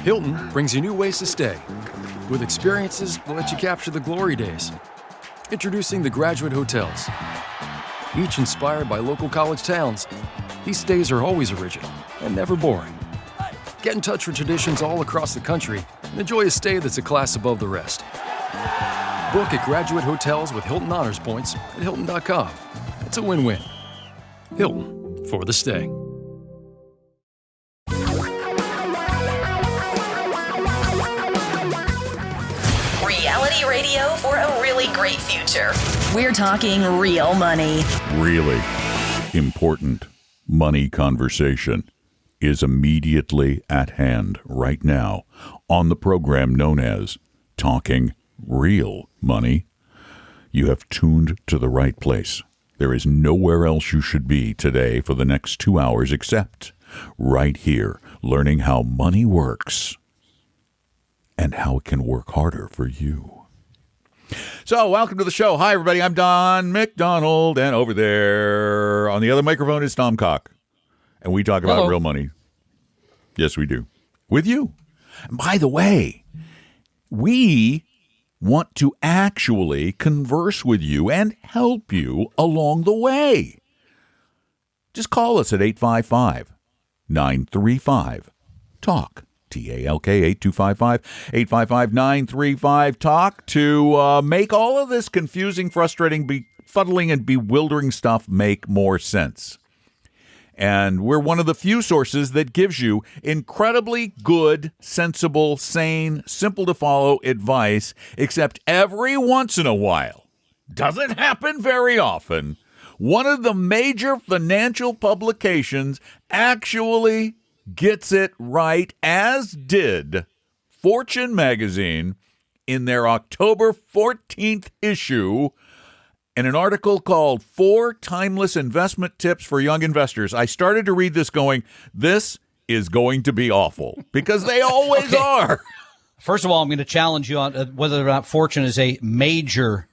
Hilton brings you new ways to stay, with experiences that let you capture the glory days. Introducing the Graduate Hotels. Each inspired by local college towns, these stays are always original and never boring. Get in touch with traditions all across the country and enjoy a stay that's a class above the rest. Book at Graduate Hotels with Hilton Honors Points at Hilton.com. It's a win-win. Hilton, for the stay. Reality radio for a really great future. We're talking real money. Really important money conversation is immediately at hand right now on the program known as Talking Real Money. You have tuned to the right place. There is nowhere else you should be today for the next 2 hours except right here, learning how money works and how it can work harder for you. So, welcome to the show. Hi, everybody. I'm Don McDonald, and over there on the other microphone is Tom Cock. And we talk about real money. Yes, we do. With you. And by the way, we want to actually converse with you and help you along the way. Just call us at 855-935-TALK. TALK 8255-855-935-TALK to make all of this confusing, frustrating, befuddling, and bewildering stuff make more sense. And we're one of the few sources that gives you incredibly good, sensible, sane, simple-to-follow advice, except every once in a while, doesn't happen very often, one of the major financial publications actually gets it right, as did Fortune magazine in their October 14th issue in an article called 4 Timeless Investment Tips for Young Investors. I started to read this going, this is going to be awful, because they always are. First of all, I'm going to challenge you on whether or not Fortune is a major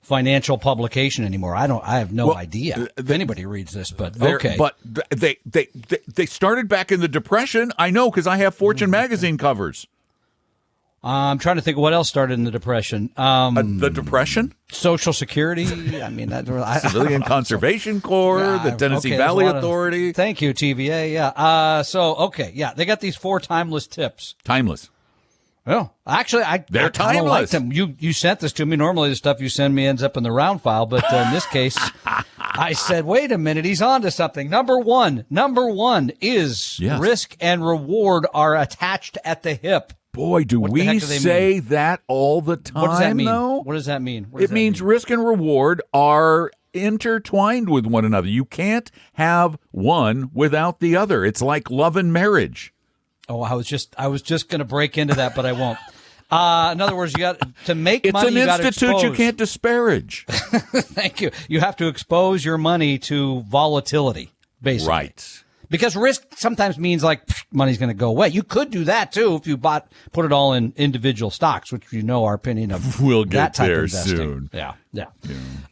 financial publication anymore. I have no idea if anybody reads this, but okay. But they started back in the Depression. I know, because I have Fortune magazine covers. I'm trying to think of what else started in the Depression. The Depression? Social Security. I mean, Civilian Conservation Corps, the Tennessee Valley Authority. Thank you, TVA. Yeah. They got these 4 timeless tips. Timeless. Well, actually, they're timeless. I like them. You sent this to me. Normally, the stuff you send me ends up in the round file, but in this case, I said, "Wait a minute, he's on to something." Number one is risk and reward are attached at the hip. Boy, do we say that all the time? What does that mean? Though? What does that mean? It means risk and reward are intertwined with one another. You can't have one without the other. It's like love and marriage. Oh, I was just going to break into that, but I won't. In other words, you got to make money. It's an institute you can't disparage. Thank you. You have to expose your money to volatility, basically. Right. Because risk sometimes means like money's going to go away. You could do that too if you put it all in individual stocks, which you know our opinion of. We'll get that type there of investing. soon. Yeah.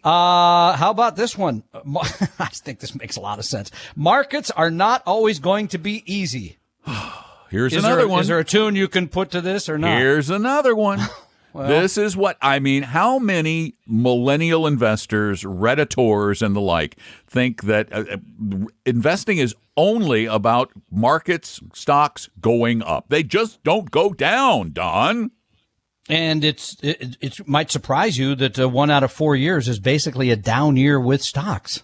How about this one? I think this makes a lot of sense. Markets are not always going to be easy. Here's another one. Is there a tune you can put to this or not? Here's another one. Well, this is what I mean. How many millennial investors, Redditors, and the like think that investing is only about markets, stocks going up? They just don't go down, Don. And it might surprise you that 1 out of 4 years is basically a down year with stocks.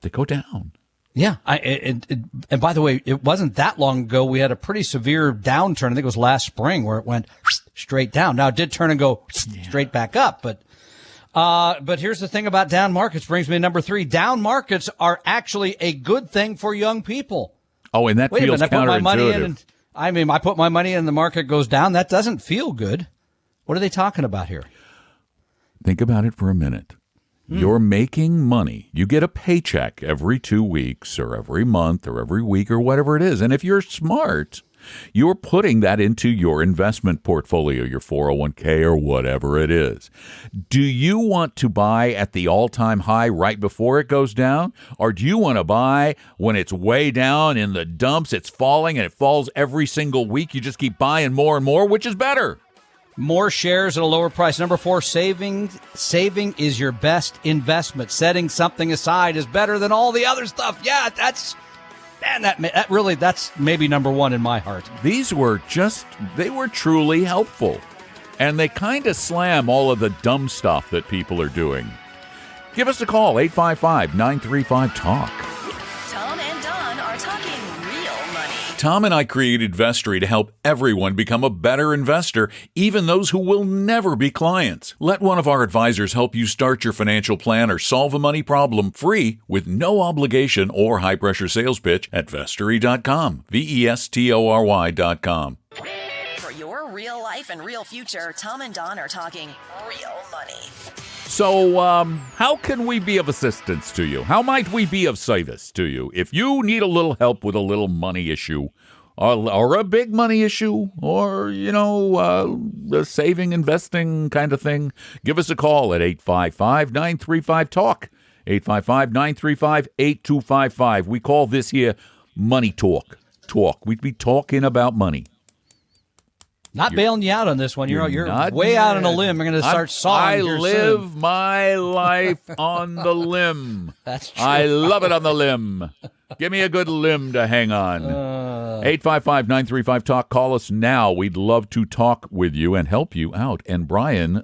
They go down. Yeah. And by the way, it wasn't that long ago. We had a pretty severe downturn. I think it was last spring where it went straight down. Now it did turn and go straight back up. But here's the thing about down markets, brings me to number 3. Down markets are actually a good thing for young people. Oh, and that feels counterintuitive. I put my money in and the market goes down. That doesn't feel good. What are they talking about here? Think about it for a minute. You're making money. You get a paycheck every 2 weeks or every month or every week or whatever it is. And if you're smart, You're putting that into your investment portfolio, your 401k or whatever it is. Do you want to buy at the all-time high right before it goes down? Or do you want to buy when it's way down in the dumps, it's falling, and it falls every single week? You just keep buying more and more, which is better? More shares at a lower price. Number 4, saving is your best investment. Setting something aside is better than all the other stuff. Yeah, that's maybe number 1 in my heart. These were they were truly helpful. And they kind of slam all of the dumb stuff that people are doing. Give us a call, 855-935-TALK. Tom and Don are talking real money. Tom and I created Vestory to help everyone become a better investor, even those who will never be clients. Let one of our advisors help you start your financial plan or solve a money problem free with no obligation or high-pressure sales pitch at Vestory.com, Vestory.com. For your real life and real future, Tom and Don are talking real money. So, how can we be of assistance to you? How might we be of service to you? If you need a little help with a little money issue, or a big money issue, or, a saving, investing kind of thing, give us a call at 855-935-TALK, 855-935-8255. We call this here Money Talk. We'd be talking about money. Not bailing you out on this one. You're way out on a limb. We're going to start sawing I here live soon. my life on the limb. That's true. I love it on the limb. Give me a good limb to hang on. 855-935-TALK. Call us now. We'd love to talk with you and help you out. And Brian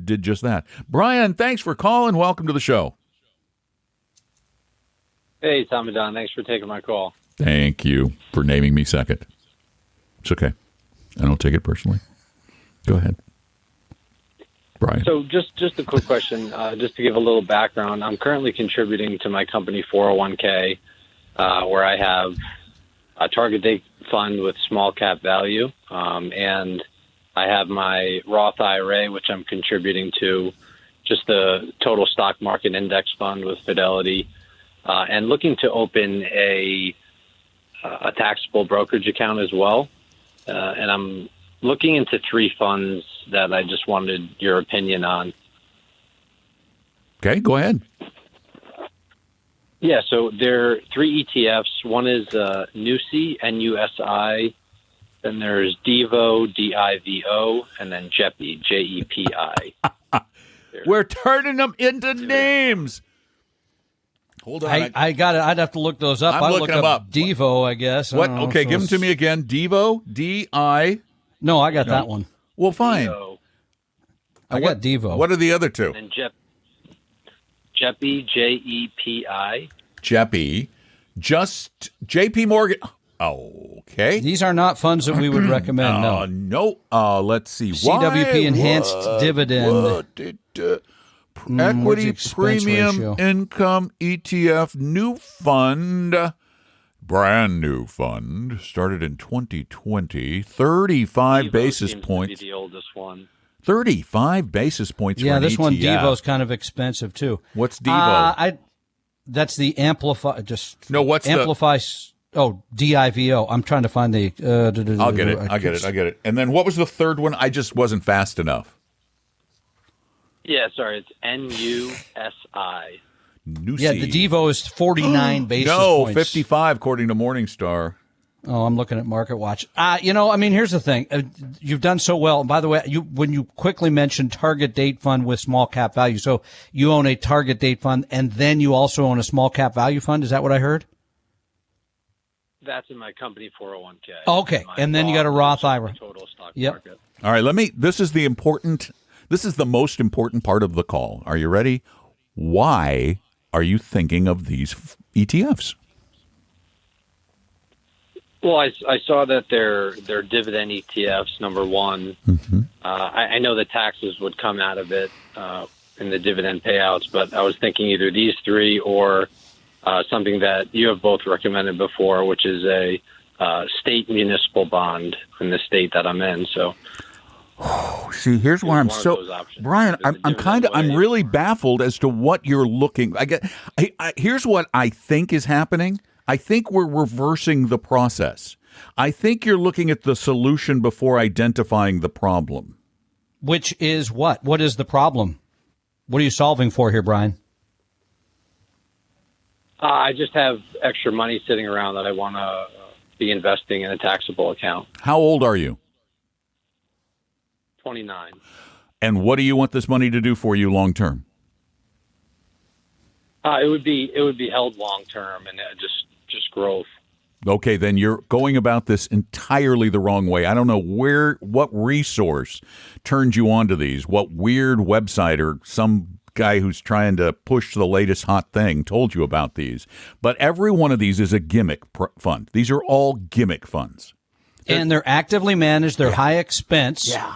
did just that. Brian, thanks for calling. Welcome to the show. Hey, Tom and Don. Thanks for taking my call. Thank you for naming me second. It's okay. I don't take it personally. Go ahead, Brian. So just a quick question, just to give a little background. I'm currently contributing to my company 401k, where I have a target date fund with small cap value, and I have my Roth IRA, which I'm contributing to, just the total stock market index fund with Fidelity, and looking to open a taxable brokerage account as well. And I'm looking into 3 funds that I just wanted your opinion on. Okay, go ahead. Yeah, so there are 3 ETFs. One is NUSI, N-U-S-I. Then there's DIVO, D-I-V-O, and then JEPI, J-E-P-I. We're turning them into names. Hold on. I got it. I'd have to look those up. I'm I'll looking look them up up. Devo, I guess. What? I don't know. Okay, So give them to me again. Devo, D-I. No, I got that one. Well, fine. DIVO, I got Devo. What are the other two? and JEPI, J-E-P-I. JEPI. Just J.P. Morgan. Okay. These are not funds that we would recommend. No. No. Let's see. CWP enhanced dividend. What did, what's equity the expense premium ratio? income ETF new fund. Brand new fund. Started in 2020. 35 DIVO basis seems to points. be the oldest one. 35 basis points for Yeah, an this one ETF. Devo's kind of expensive too. What's Devo? That's the Amplify. Just No, what's the- Amplify? Oh, DIVO. I'm trying to find the. I'll get it. I get it. And then what was the third one? I just wasn't fast enough. Yeah, sorry, it's N-U-S-I. Nusi. Yeah, the Devo is 49 basis No, points. 55 according to Morningstar. Oh, I'm looking at Market Watch. Here's the thing. You've done so well. And by the way, when you quickly mentioned target date fund with small cap value, so you own a target date fund and then you also own a small cap value fund. Is that what I heard? That's in my company 401k. Okay, My and then you got a Roth IRA. Total stock Yep. market. All right, this is the most important part of the call. Are you ready? Why are you thinking of these ETFs? Well, I saw that they're dividend ETFs, number one. Mm-hmm. I know the taxes would come out of it in the dividend payouts, but I was thinking either these 3 or something that you have both recommended before, which is a state municipal bond in the state that I'm in. So, see, here's where I'm one of so those options. Brian. There's a I'm dividend really way. baffled as to what you're looking. Here's what I think is happening. I think we're reversing the process. I think you're looking at the solution before identifying the problem. Which is what? What is the problem? What are you solving for here, Brian? I just have extra money sitting around that I want to be investing in a taxable account. How old are you? 29. And what do you want this money to do for you long term? It would be held long term and just growth. Okay, then you're going about this entirely the wrong way. I don't know what resource turned you onto these, what weird website or some guy who's trying to push the latest hot thing told you about these. But every one of these is a gimmick fund. These are all gimmick funds. And they're actively managed. They're high expense. Yeah.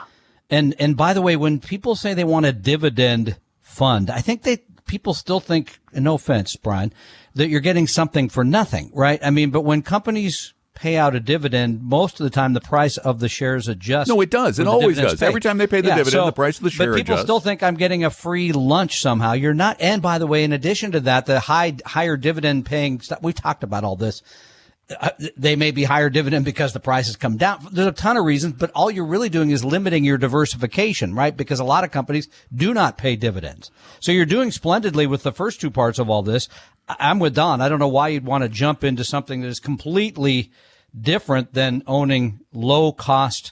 And by the way, when people say they want a dividend fund, I think people still think, and no offense, Brian, that you're getting something for nothing, right? I mean, but when companies pay out a dividend, most of the time the price of the shares adjusts. No, it does. It always does. Every time they pay the dividend, the price of the share adjusts. But people still think I'm getting a free lunch somehow. You're not. And by the way, in addition to that, the higher dividend paying stuff, we talked about all this. They may be higher dividend because the prices come down. There's a ton of reasons, but all you're really doing is limiting your diversification, right? Because a lot of companies do not pay dividends. So you're doing splendidly with the first two parts of all this. I'm with Don. I don't know why you'd want to jump into something that is completely different than owning low cost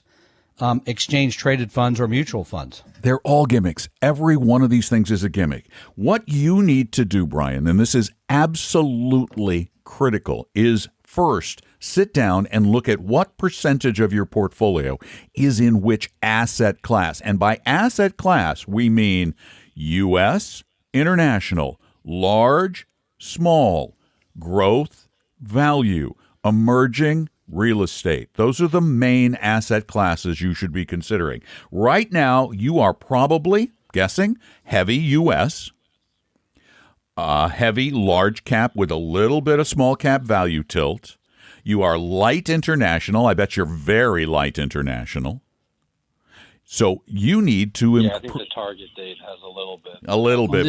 exchange traded funds or mutual funds. They're all gimmicks. Every one of these things is a gimmick. What you need to do, Brian, and this is absolutely critical, is first sit down and look at what percentage of your portfolio is in which asset class. And by asset class, we mean U.S., international, large, small, growth, value, emerging, real estate. Those are the main asset classes you should be considering. Right now, you are probably, guessing, heavy U.S., heavy large cap with a little bit of small cap value tilt. You are light international. I bet you're very light international. So you need to I think the target date has a little bit.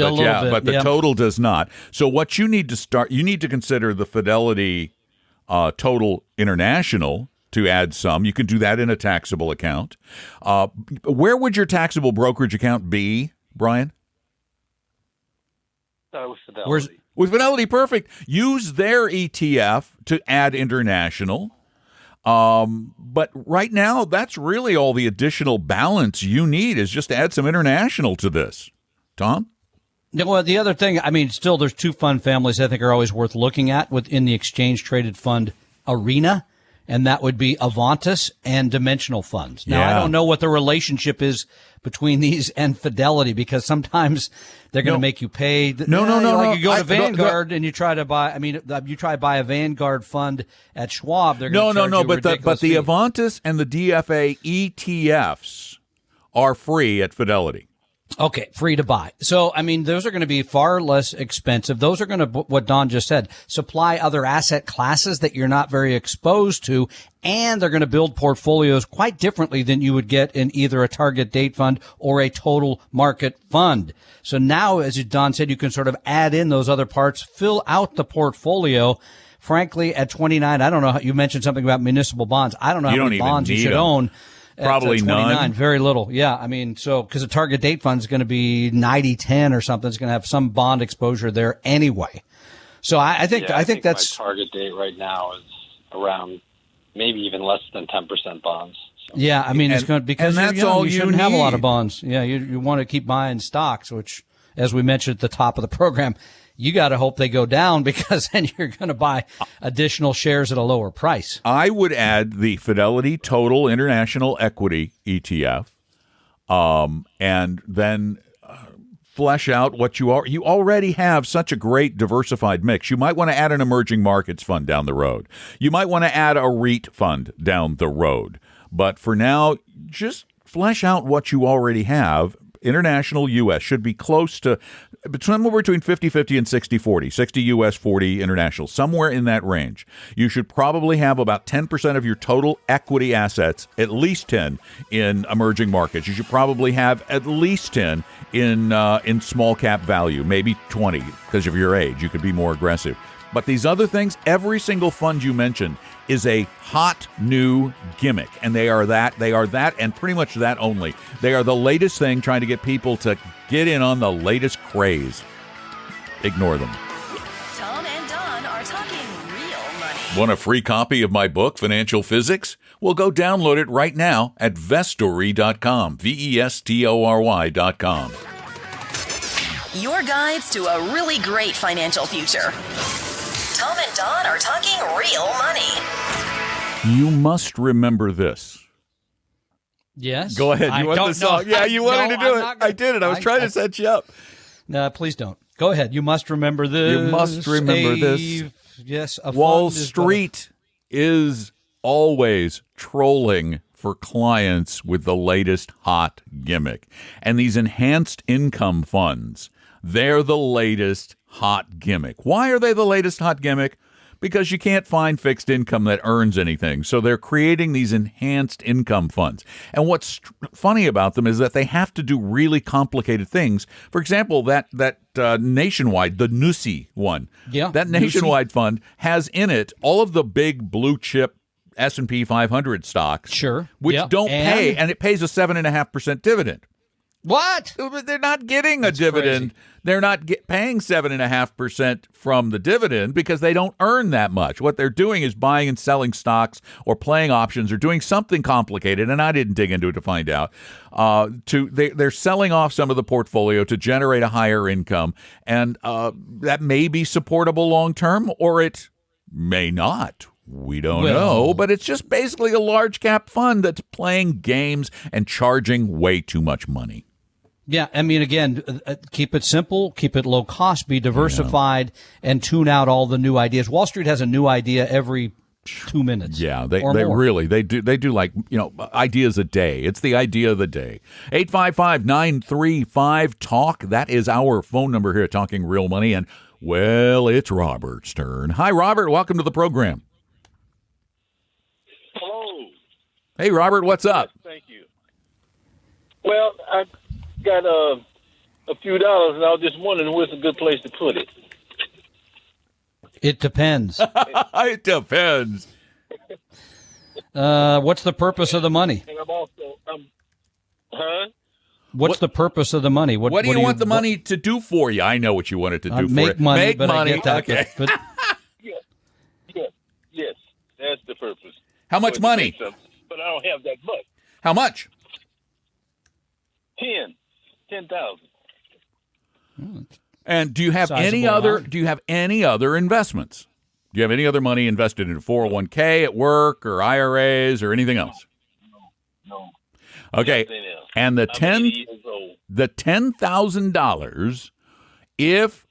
But the total does not. So what you need to consider the Fidelity total international to add some. You can do that in a taxable account. Where would your taxable brokerage account be, Brian? With Fidelity. With Fidelity, perfect. Use their ETF to add international. But right now, that's really all the additional balance you need is just to add some international to this. Tom? No, well, the other thing, I mean, still there's two fund families I think are always worth looking at within the exchange traded fund arena, and that would be Avantis and Dimensional funds. Now, I don't know what the relationship is between these and Fidelity, because sometimes they're going to make you pay. No. You go to Vanguard and you try to buy. I mean, you try to buy a Vanguard fund at Schwab. They're going to charge you but the fee. Avantis and the DFA ETFs are free at Fidelity. Okay, free to buy. So, I mean, those are going to be far less expensive. Those are going to, what Don just said, supply other asset classes that you're not very exposed to, and they're going to build portfolios quite differently than you would get in either a target date fund or a total market fund. So now, as Don said, you can sort of add in those other parts, fill out the portfolio. Frankly, at 29, I don't know, you mentioned something about municipal bonds. I don't know how many bonds you should own. Probably none. Very little. Yeah. I mean, so, because a target date fund is going to be 90-10 or something. It's going to have some bond exposure there anyway. So I think that's my target date right now is around maybe even less than 10% bonds. So. Yeah. I mean, it's going to, because that's all you shouldn't have a lot of bonds. Yeah. You want to keep buying stocks, which, as we mentioned at the top of the program, you got to hope they go down, because then you're going to buy additional shares at a lower price. I would add the Fidelity Total International Equity ETF, and then flesh out what you are. You already have such a great diversified mix. You might want to add an emerging markets fund down the road. You might want to add a REIT fund down the road. But for now, just flesh out what you already have. International U.S. should be close to somewhere between 50-50 and 60-40. 60 U.S., 40 international, somewhere in that range. You should probably have about 10% of your total equity assets, at least 10 in emerging markets. You should probably have at least 10 in small cap value, maybe 20 because of your age. You could be more aggressive. But these other things, every single fund you mentioned is a hot new gimmick, and they are that, and pretty much that only. They are the latest thing trying to get people to get in on the latest craze. Ignore them. Tom and Don are talking real money. Want a free copy of my book, Financial Physics? Well, go download it right now at vestory.com, vestory.com. Your guides to a really great financial future. Tom and Don are talking real money. You must remember this. Yes. Go ahead. You want the song? Yeah, you wanted to do it. I did it. I was trying to set you up. No, please don't. Go ahead. You must remember this. You must remember this. Yes. Wall Street is always trolling for clients with the latest hot gimmick. And these enhanced income funds, they're the latest hot gimmick. Why are they the latest hot gimmick? Because you can't find fixed income that earns anything. So they're creating these enhanced income funds. And what's funny about them is that they have to do really complicated things. For example, that Nationwide, the NUSI one, that Nationwide fund has in it all of the big blue chip S&P 500 stocks, which don't pay, and it pays a 7.5% dividend. What? They're not getting a dividend. Crazy. They're not paying 7.5% from the dividend because they don't earn that much. What they're doing is buying and selling stocks or playing options or doing something complicated, and I didn't dig into it to find out. They're selling off some of the portfolio to generate a higher income, and that may be supportable long term, or it may not. We don't know, but it's just basically a large cap fund that's playing games and charging way too much money. Yeah, I mean, again, keep it simple, keep it low cost, be diversified, and tune out all the new ideas. Wall Street has a new idea every 2 minutes. Yeah, they do like, ideas a day. It's the idea of the day. 855-935-TALK. That is our phone number here at Talking Real Money. And, well, it's Robert's turn. Hi, Robert. Welcome to the program. Hello. Hey, Robert. What's up? Thank you. Well, I got a few dollars, and I was just wondering where's a good place to put it. It depends. It depends. What's the purpose of the money? And I'm also, What's the purpose of the money? What do you want the money to do for you? I know what you want it to do for make you. Money, Make but money. I get that, okay. But yes, that's the purpose. How much money? But I don't have that much. How much? 10,000. And do you have any other? Amount. Do you have any other investments? Do you have any other money invested in a 401k at work or IRAs or anything else? No. Okay. And the $10,000, if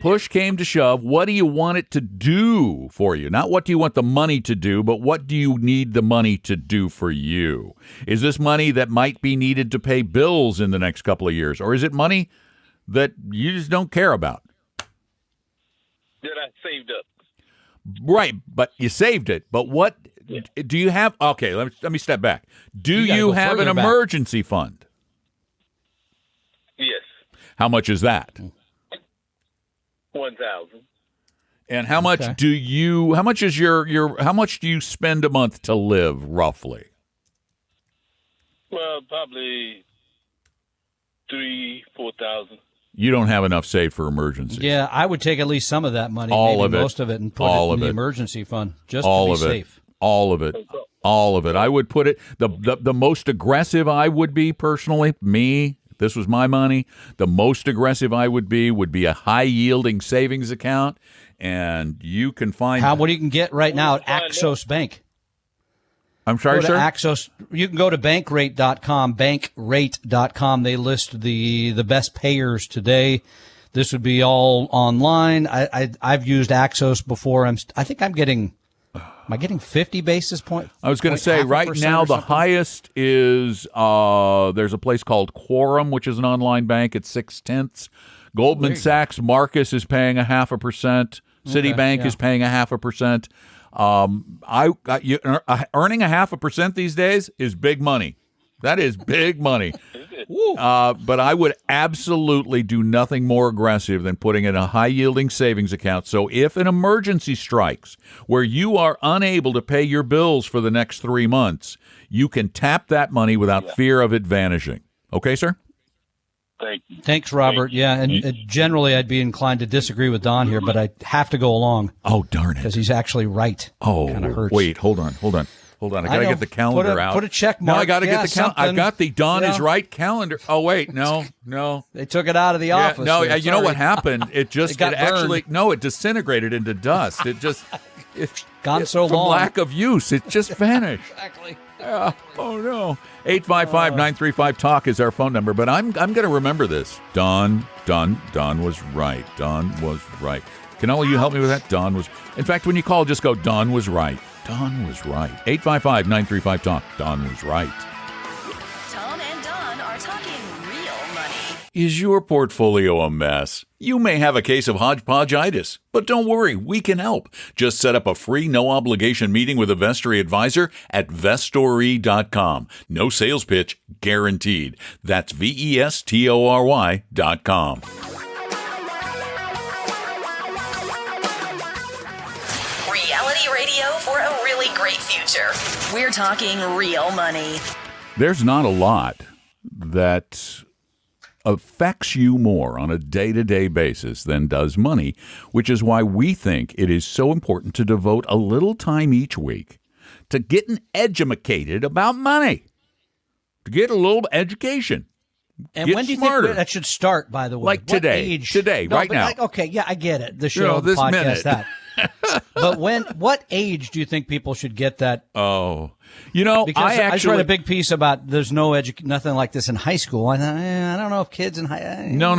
push came to shove, what do you want it to do for you? Not what do you want the money to do, but what do you need the money to do for you? Is this money that might be needed to pay bills in the next couple of years, or is it money that you just don't care about? That I saved up. Right, but you saved it. But what do you have? Okay, let me step back. Do you have an emergency fund? Yes. How much is that? 1,000. And how much do you? How much is your? How much do you spend a month to live, roughly? Well, probably 3,000-4,000. You don't have enough saved for emergencies. yeah, I would take at least some of that money, most of it, and put it in the emergency fund just to be safe. All of it. I would put it the most aggressive I would be personally, me. If this was my money, the most aggressive I would be a high yielding savings account, and you can find what you can get right now at Axos Bank. I'm sorry, sir? Axos. You can go to bankrate.com, bankrate.com. They list the best payers today. This would be all online. I've used Axos before. Am I getting 50 basis points? I was going to say right now the highest is there's a place called Quorum, which is an online bank at 0.6. Goldman Sachs Marcus is paying 0.5%. Citibank is paying 0.5%. Earning 0.5% these days is big money. That is big money. But I would absolutely do nothing more aggressive than putting in a high-yielding savings account. So if an emergency strikes where you are unable to pay your bills for the next 3 months, you can tap that money without fear of it vanishing. Okay, sir? Thank you. Thanks, Robert. Yeah, and generally I'd be inclined to disagree with Don here, but I have to go along. Oh, darn it. Because he's actually right. Oh, Kinda hurts. wait, hold on. I got to get the calendar out. Put a check mark. No, I got to get the calendar. I've got the Don is right calendar. Oh, wait, no. They took it out of the office. No, so you know what happened? It just, got it disintegrated into dust. It just, Gone so from long. lack of use, it just vanished. Exactly. Oh, no. 855-935-TALK is our phone number, but I'm going to remember this. Don was right. Don was right. Can all of you help me with that? Don was. In fact, when you call, just go, Don was right. Don was right. 855-935-TALK. Don was right. Tom and Don are talking real money. Is your portfolio a mess? You may have a case of hodgepodgeitis, but don't worry, we can help. Just set up a free, no-obligation meeting with a Vestory advisor at Vestory.com. No sales pitch, guaranteed. That's Vestory.com. Reality radio for a really great future. We're talking real money. There's not a lot that affects you more on a day-to-day basis than does money, which is why we think it is so important to devote a little time each week to getting educated about money, to get a little education. And Get when do you smarter. think that should start, by the way? Like What today. age? Today, right now. Okay, yeah, I get it. The show, this the podcast, minute. that. But what age do you think people should get that? Oh, you know, Because I just read a big piece about there's nothing like this in high school. I thought, I don't know if kids in high. No.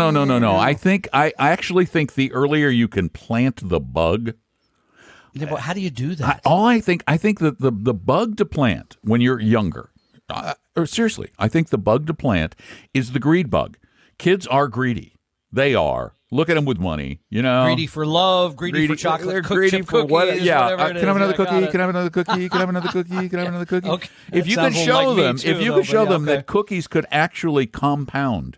I actually think the earlier you can plant the bug. Yeah, but how do you do that? I think that the bug to plant when you're younger, or seriously, I think the bug to plant is the greed bug. Kids are greedy. They are. Look at them with money, you know. Greedy for love, greedy for chocolate, They're greedy for what? cookies, Yeah. whatever it Can I have is. another Yeah, cookie? got Can I have another cookie? Can I have another cookie? Can I have another cookie? Okay. If That you could sounds show like me them, too, if you though, could show but them okay. that cookies could actually compound.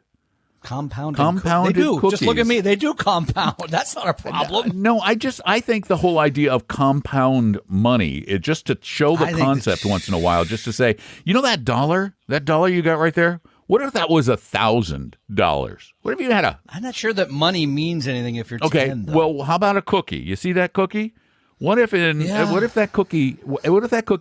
Compounded Compounded They do. Just look cookies. at me. They do compound. That's not a problem. No, I think the whole idea of compound money, just to show the I think concept once in a while, just to say, you know that dollar you got right there? What if that was $1,000? What if you had I'm not sure that money means anything if you're Okay, 10, though. well, how about a cookie? You see that cookie? What if that cookie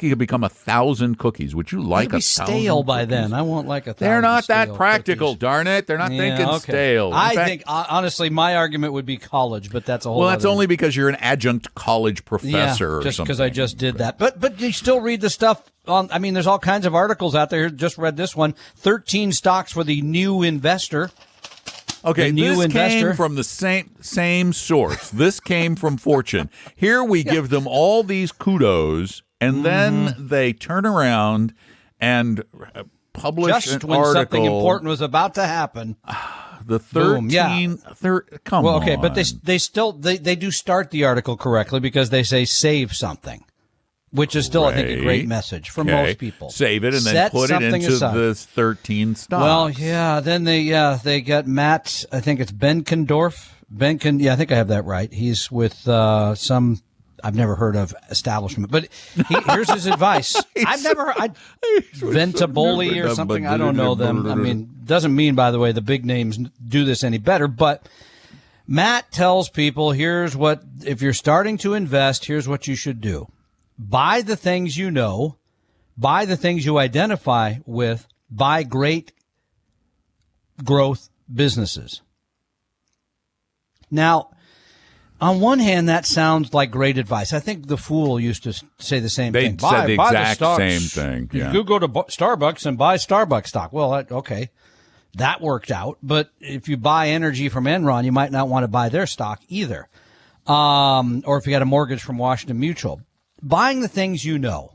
could become 1,000 cookies? Would you like It'll be 1,000 stale by cookies? then. I won't like 1,000. They're not that stale practical, cookies. darn it. They're not thinking okay. stale. In I fact- think, honestly, my argument would be college, but that's a whole Well, that's other- only because you're an adjunct college professor or just something. because I just did that. But you still read the stuff on. I mean, there's all kinds of articles out there. Just read this one: 13 stocks for the new investor. Okay, the new this investor. came from the same source. This came from Fortune. Here we give them all these kudos, and then they turn around and publish Just an when article. something important was about to happen. The 13. Boom, yeah. Come Well, on. okay, but they do start the article correctly because they say save something, which is still, I think, a great message for most people. Save it and then Set put it something into aside. the 13 stocks. Well, yeah. Then they got Matt. I think it's Benkendorf. Yeah, I think I have that right. He's with some I've never heard of establishment, but here's his advice. I've never Ventaboli or something. I don't know them. I mean, doesn't mean, by the way, the big names do this any better. But Matt tells people, here's what if you're starting to invest. Here's what you should do: buy the things you know, buy the things you identify with, buy great growth businesses. Now, on one hand, that sounds like great advice. I think the Fool used to say the same thing. They said the buy exact stocks. same thing. Yeah. You go to Starbucks and buy Starbucks stock. Well, okay, that worked out. But if you buy energy from Enron, you might not want to buy their stock either. Or if you got a mortgage from Washington Mutual. Buying the things you know.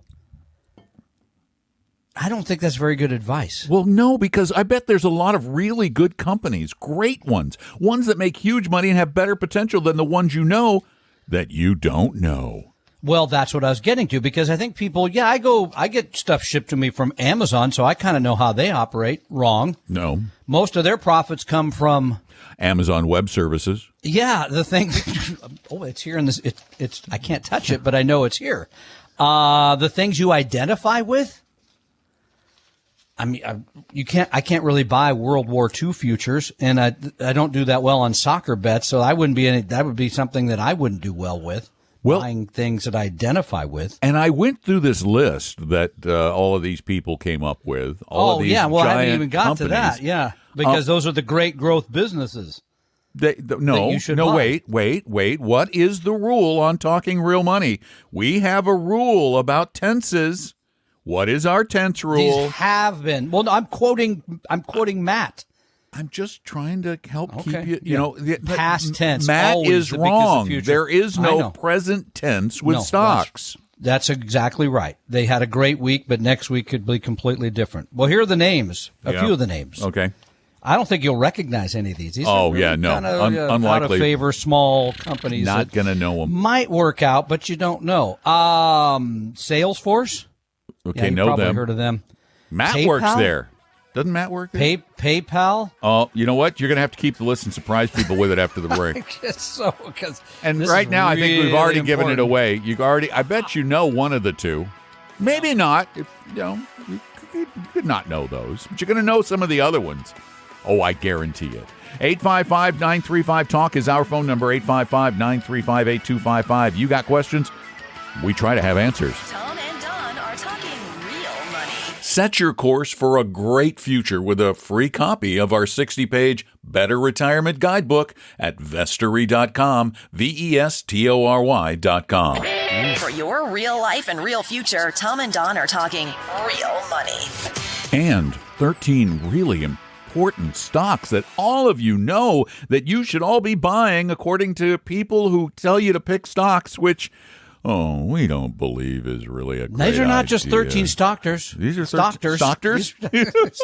I don't think that's very good advice. Well, no, because I bet there's a lot of really good companies, great ones that make huge money and have better potential than the ones you know that you don't know. Well, that's what I was getting to, because I think people, I get stuff shipped to me from Amazon, so I kind of know how they operate. Wrong. No. Most of their profits come from Amazon Web Services. Yeah, the thing. Oh, it's here in this. It's. I can't touch it, but I know it's here. The things you identify with. I mean, I can't really buy World War II futures, and I don't do that well on soccer bets, so I wouldn't be any. That would be something that I wouldn't do well with. Buying things that I identify with. And I went through this list that all of these people came up with. All of these I haven't even got companies. to that. Yeah, because those are the great growth businesses. No, buy. wait. What is the rule on talking real money? We have a rule about tenses. What is our tense rule? These have been. Well, no, I'm quoting Matt. I'm just trying to help keep you, you know. Past tense. Matt always is wrong. There is I no know. present tense with stocks. That's exactly right. They had a great week, but next week could be completely different. Well, here are the names. A few of the names. Okay. I don't think you'll recognize any of these. These are really unlikely. Out of favor, small companies. Not going to know them. Might work out, but you don't know. Salesforce. Okay, you know probably them. Heard of them. Matt PayPal? works there. Doesn't Matt work there? PayPal. Oh, you know what? You're going to have to keep the list and surprise people with it after the break. And right now, I think we've already given it away. I bet you know one of the two. Maybe not. If, you could not know those, but you're going to know some of the other ones. Oh, I guarantee it. 855-935-TALK is our phone number. 855-935-8255. You got questions? We try to have answers. Tom and Don are talking real money. Set your course for a great future with a free copy of our 60-page Better Retirement Guidebook at vestory.com, vestory.com. For your real life and real future, Tom and Don are talking real money. And 13 really important stocks that all of you know that you should all be buying according to people who tell you to pick stocks, which... we don't believe is really a great These are not idea. just 13 stockers. These are Stocktors. Stocktors?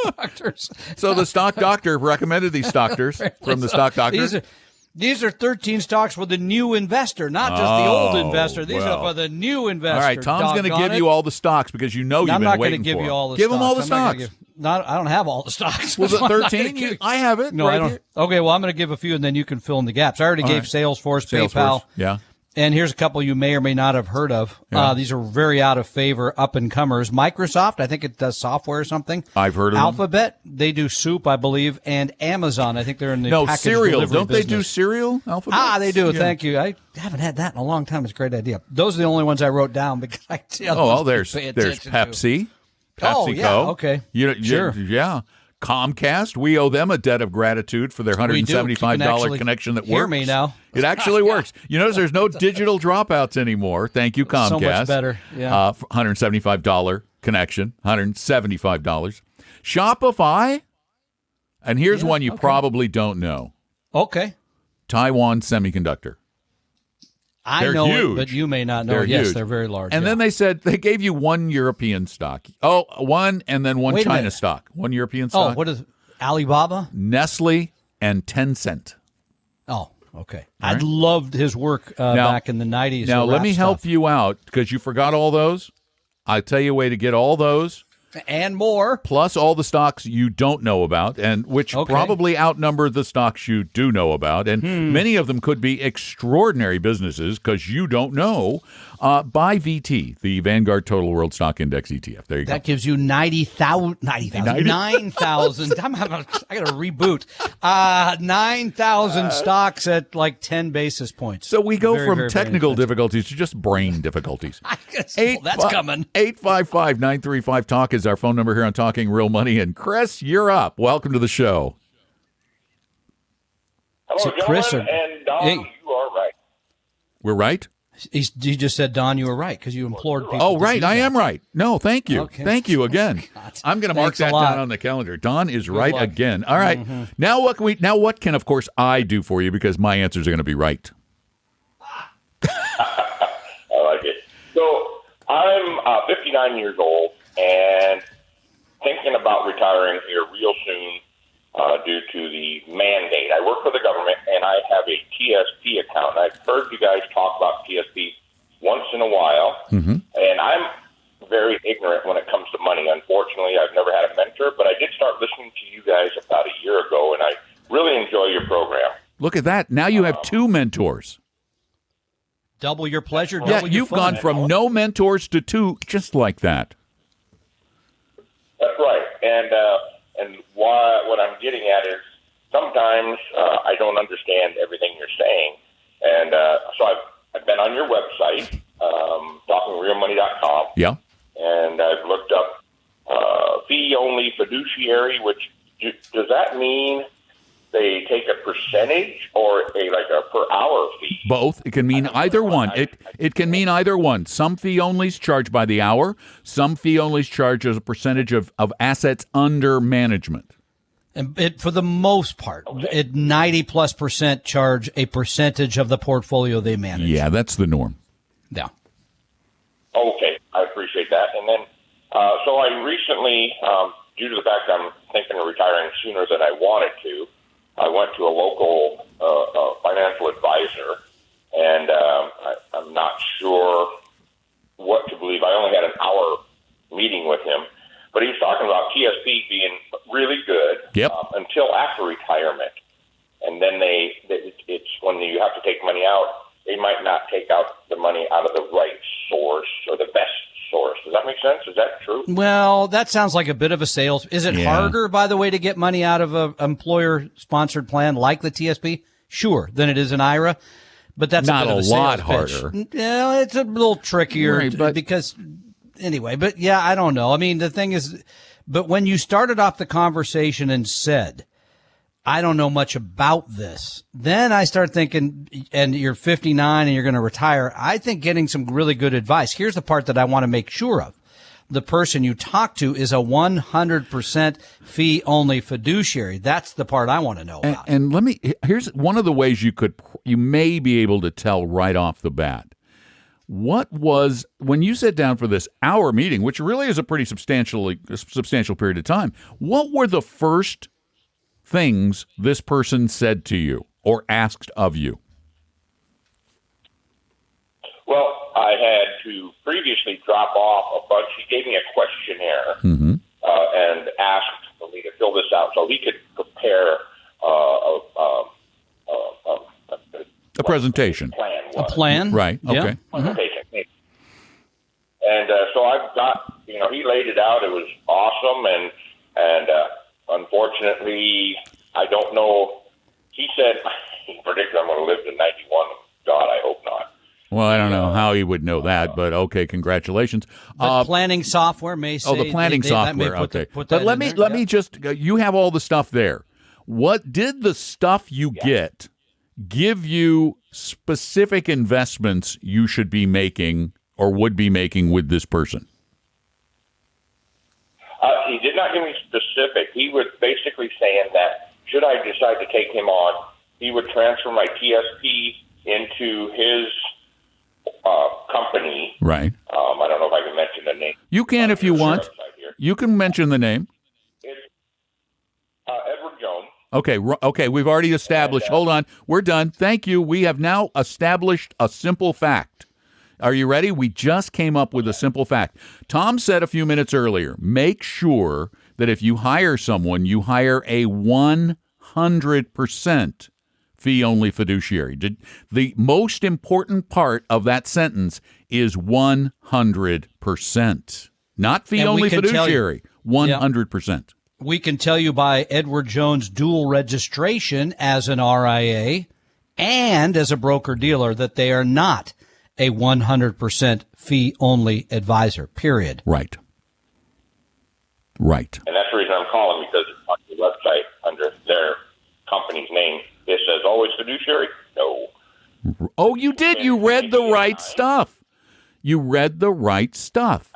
Stocktors. So the stock doctor recommended these stocktors from the stock doctor. These are 13 stocks for the new investor, not just the old investor. These are for the new investor. All right, Tom's going to give you all the stocks because you've been waiting for I'm not going to give you all the stocks. Give them all the stocks. I don't have all the stocks. Was it 13? I have it. No, right I don't. Here. Okay, well, I'm going to give a few, and then you can fill in the gaps. I already gave Salesforce, PayPal. Yeah. And here's a couple you may or may not have heard of. Yeah. These are very out of favor, up-and-comers. Microsoft, I think it does software or something. I've heard of Alphabet, they do soup, I believe. And Amazon, I think they're in the package cereal. delivery Don't business. They do cereal, Alphabet? They do. Yeah. Thank you. I haven't had that in a long time. It's a great idea. Those are the only ones I wrote down because I there's Pepsi. PepsiCo. Yeah, okay. Sure. Yeah. Comcast, we owe them a debt of gratitude for their $175 connection that works. Hear me now. It actually works. You notice there's no digital dropouts anymore. Thank you, Comcast. So much better. Yeah. $175 connection, $175. Shopify, and here's one you probably don't know. Okay. Taiwan Semiconductor. I know huge. it, but you may not know. They're yes, huge. They're very large. And then they said they gave you one European stock. Oh, one and then one China stock. One European stock. Oh, what is Alibaba? Nestle and Tencent. Oh, okay. I loved his work back in the 90s. Now, let me help you out because you forgot all those. I'll tell you a way to get all those. And more. Plus all the stocks you don't know about, and which probably outnumber the stocks you do know about. And many of them could be extraordinary businesses because you don't know. Buy VT, the Vanguard Total World Stock Index ETF. There you go. That gives you 9,000. I got to reboot. 9,000 stocks at like 10 basis points. So we go from technical difficulties to just brain difficulties. That's coming. 855-935-TALK is our phone number here on Talking Real Money. And Chris, you're up. Welcome to the show. Hello, Chris and Don, you are right. We're right? He just said, Don, you were right because you implored people. Oh, right. I am right. No, thank you. Okay. Thank you again. I'm going to mark that down on the calendar. Don is right again. All right. Now what can, of course, I do for you because my answers are going to be right? I like it. So I'm 59 years old and thinking about retiring here real soon due to the mandate. I work for the government and I have a TSP account. And I've heard you guys talk about TSP once in a while. And I'm very ignorant when it comes to money. Unfortunately, I've never had a mentor, but I did start listening to you guys about a year ago, and I really enjoy your program. Look at that. Now you have two mentors. Double your pleasure, Yeah, double your you've fun. gone from no mentors to two just like that. That's right. And what I'm getting at is sometimes I don't understand everything you're saying. And so I've been on your website, talkingrealmoney.com. Yeah. And I've looked up fee-only fiduciary, which does that mean they take a percentage or a per hour fee? Both. It can mean either one. It can mean either one. Some fee onlys charge by the hour. Some fee onlys charge as a percentage of assets under management. And for the most part, 90+% charge a percentage of the portfolio they manage. Yeah, that's the norm. Yeah. Okay, I appreciate that. And then, so I recently, due to the fact I'm thinking of retiring sooner than I wanted to, I went to a local financial advisor, and I'm not sure what to believe. I only had an hour meeting with him, but he was talking about TSP being really good until after retirement. And then it's when you have to take money out, they might not take out the money out of the right source or the best source. Does that make sense? Is that true? Well, that sounds like a bit of a sales. Is it Yeah. harder, by the way, to get money out of an employer-sponsored plan like the TSP? Sure, than it is an IRA. But that's Not a bit of a a lot sales pitch. harder. Yeah, it's a little trickier Right, but- because anyway, but yeah, I don't know. I mean, the thing is, but when you started off the conversation and said, I don't know much about this, then I start thinking, and you're 59 and you're going to retire, I think getting some really good advice. Here's the part that I want to make sure of. The person you talk to is a 100% fee only fiduciary. That's the part I want to know about. And here's one of the ways you may be able to tell right off the bat. What was, when you sat down for this hour meeting, which really is a pretty substantial period of time, what were the first things this person said to you or asked of you? Well, I had to previously drop off a bunch. He gave me a questionnaire and asked me to fill this out so he could prepare A presentation. plan A was. plan? Right. Yeah. Okay. Presentation. And so I've got, he laid it out. It was awesome. And unfortunately, I don't know. He said, he predicted I'm going to live to 91. God, I hope not. Well, I don't know how he would know that, but okay, congratulations. But planning software may say. The planning that may software. put Okay. put But that let in me there. just, you have all the stuff there. What did the stuff you get give you specific investments you should be making or would be making with this person? He did not give me specific. He was basically saying that should I decide to take him on, he would transfer my TSP into his company. Right. I don't know if I can mention the name. You can if you want. Website here. You can mention the name. It's Edward Jones. Okay, we've already established. Hold on. We're done. Thank you. We have now established a simple fact. Are you ready? We just came up with a simple fact. Tom said a few minutes earlier, make sure that if you hire someone, you hire a 100% fee-only fiduciary. The most important part of that sentence is 100%. Not fee-only fiduciary, 100%. We can tell you by Edward Jones' dual registration as an RIA and as a broker-dealer that they are not a 100% fee-only advisor, period. Right. And that's the reason I'm calling, because on the website, under their company's name, it says always fiduciary? No. Oh, you did. You read the right stuff. You read the right stuff.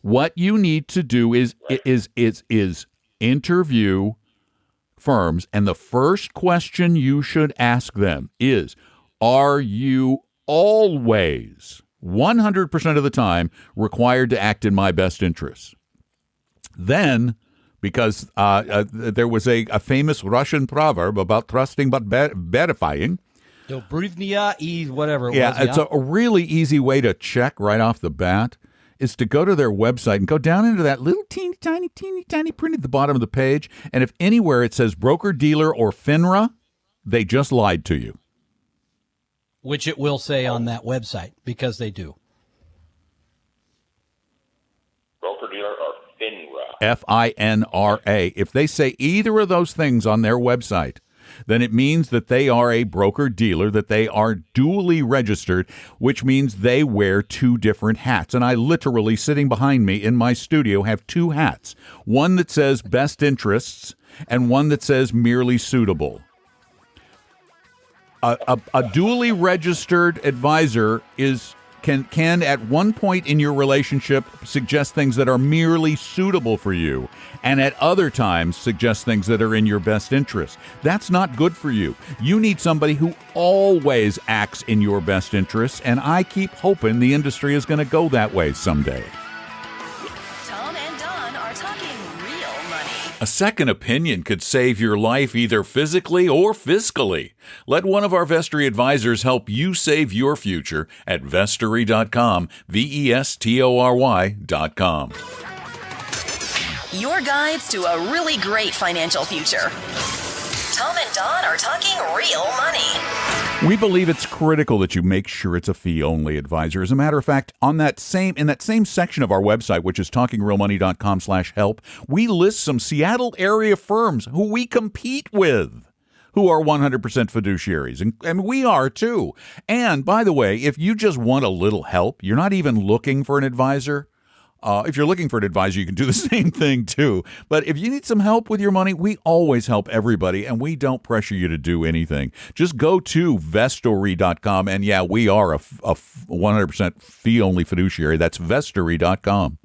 What you need to do is interview firms, and the first question you should ask them is, are you always 100% of the time required to act in my best interests? Then, because there was a famous Russian proverb about trusting but verifying, Dobrivnia, whatever it was. Yeah, it's a really easy way to check right off the bat is to go to their website and go down into that little teeny tiny print at the bottom of the page. And if anywhere it says broker, dealer, or FINRA, they just lied to you. Which it will say on that website, because they do. Broker, dealer, or FINRA. FINRA. If they say either of those things on their website, then it means that they are a broker-dealer, that they are duly registered, which means they wear two different hats. And I literally, sitting behind me in my studio, have two hats. One that says best interests and one that says merely suitable. A duly registered advisor can at one point in your relationship suggest things that are merely suitable for you, and at other times suggest things that are in your best interest. That's not good for you. You need somebody who always acts in your best interest, and I keep hoping the industry is going to go that way someday. Tom and Don are talking real money. A second opinion could save your life either physically or fiscally. Let one of our Vestory advisors help you save your future at Vestory.com, Vestory.com. Your guides to a really great financial future. Tom and Don are talking real money. We believe it's critical that you make sure it's a fee-only advisor. As a matter of fact, in that same section of our website, which is talkingrealmoney.com/help, we list some Seattle area firms who we compete with, who are 100% fiduciaries, and we are too. And by the way, if you just want a little help, you're not even looking for an advisor. If you're looking for an advisor, you can do the same thing too. But if you need some help with your money, we always help everybody, and we don't pressure you to do anything. Just go to Vestory.com, and yeah, we are a 100% fee-only fiduciary. That's Vestory.com.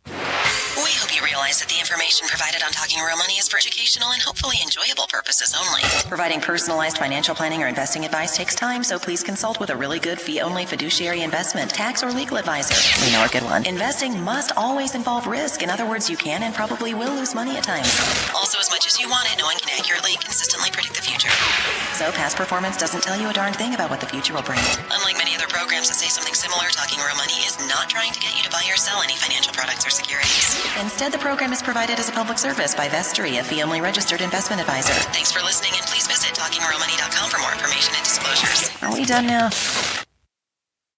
We hope you realize that the information provided on Talking Real Money is for educational and hopefully enjoyable purposes only. Providing personalized financial planning or investing advice takes time, so please consult with a really good fee-only fiduciary investment, tax, or legal advisor. We know a good one. Investing must always involve risk. In other words, you can and probably will lose money at times. Also, as much as you want it, no one can accurately, consistently predict the future. So past performance doesn't tell you a darn thing about what the future will bring. Unlike many other programs that say something similar, Talking Real Money is not trying to get you to buy or sell any financial products or securities. Instead, the program is provided as a public service by Vestory, a fee-only registered investment advisor. Thanks for listening, and please visit TalkingRealMoney.com for more information and disclosures. Are we done now?